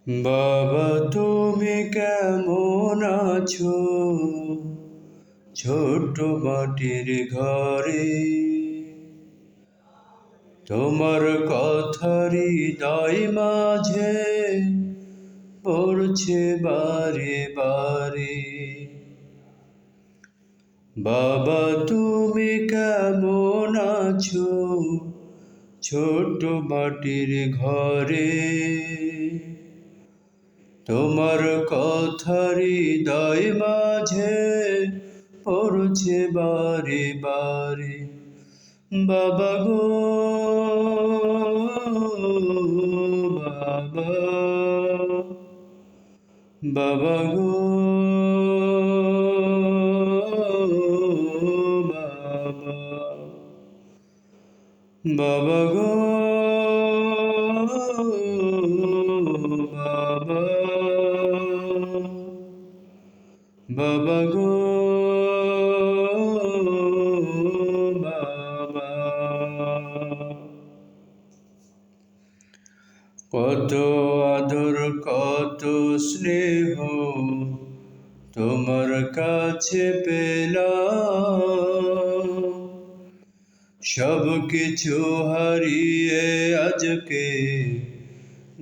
বাবা তুমি কেমন আছো ছোট মাটির ঘরে? তোমার কথারই হৃদয় মাঝে পড়ছে বারে বারে। বাবা তুমি কেমন আছো ছোট মাটির ঘরে? তোমার কথারই হৃদয় মাঝে পড়ছে বারে বারে। বাবা গো বাবা, বাবা গো বাবা, বাবা গো বাবা, বাবা গো বাবা। কত আদর কত স্নেহ তোমার কাছে পেলাম, সব কিছু হারিয়ে আজকে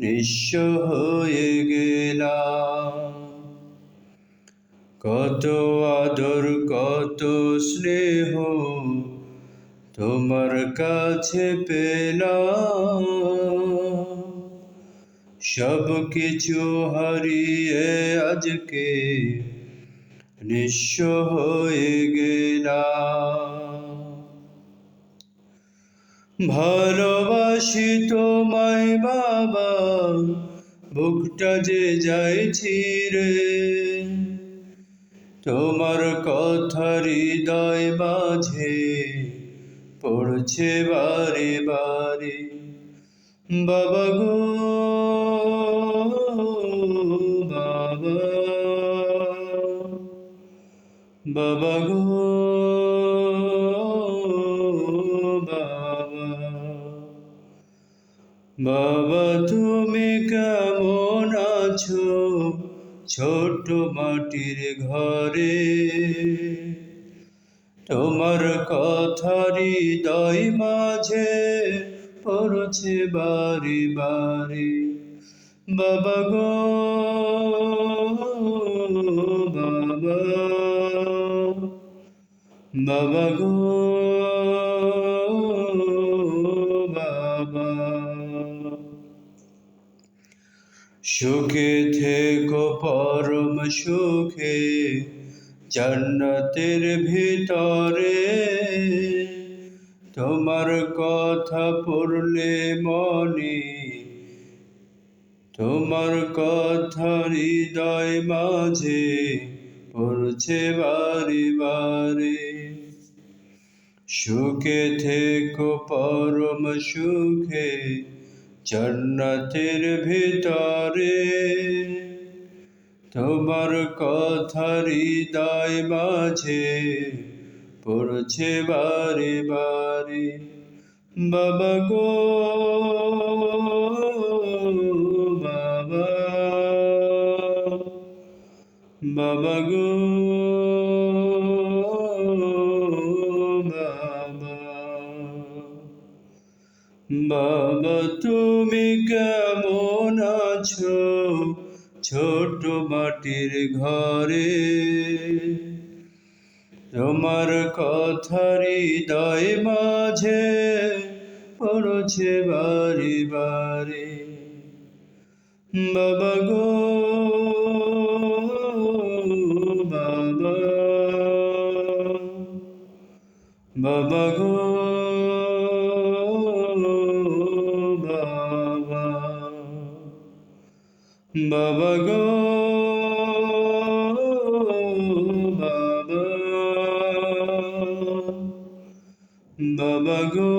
নিঃস্ব হয়ে গেলাম। কত আদর কত স্নেহ তোমার কাছে পেলাম, সব কিছু হারিয়ে আজকে নিঃস্ব হয়ে গেলাম। ভালোবাসি তোমায় বাবা, বুকটা যে যায় ছিঁড়ে, তোমার কথা হৃদয় মাঝে পড়ছে বারে বারে। বাবা গো বাবা, বাবা গো বাবা, বাবা তুমি কেমন আছো ছোট মাটির ঘরে? তোমার কথা হৃদয় মাঝে পড়ছে বারে বারে। বাবা গো বাবা, বাবা গো বাবা, সুখে থেকো পরম সুখে জান্নাতের ভিতরে। তোমার কথা পড়লে মনে, তোমার কথা হৃদয় মাঝে পড়ছে বারে বারে। সুখে থেকো পরম সুখে জান্নাতের ভিতরে। তোমার কথা হৃদয় মাঝে পড়ছে বারে বারে। বাবা গো বাবা, বাবা গো বাবা, বাবা তুমি কেমন আছো ছোট মাটির ঘরে? তোমার কথা হৃদয় মাঝে পড়ছে বারে বারে। বাবা গো বাবা, বাবা গো বাবা, বাবা গো বাবা, বাবা গো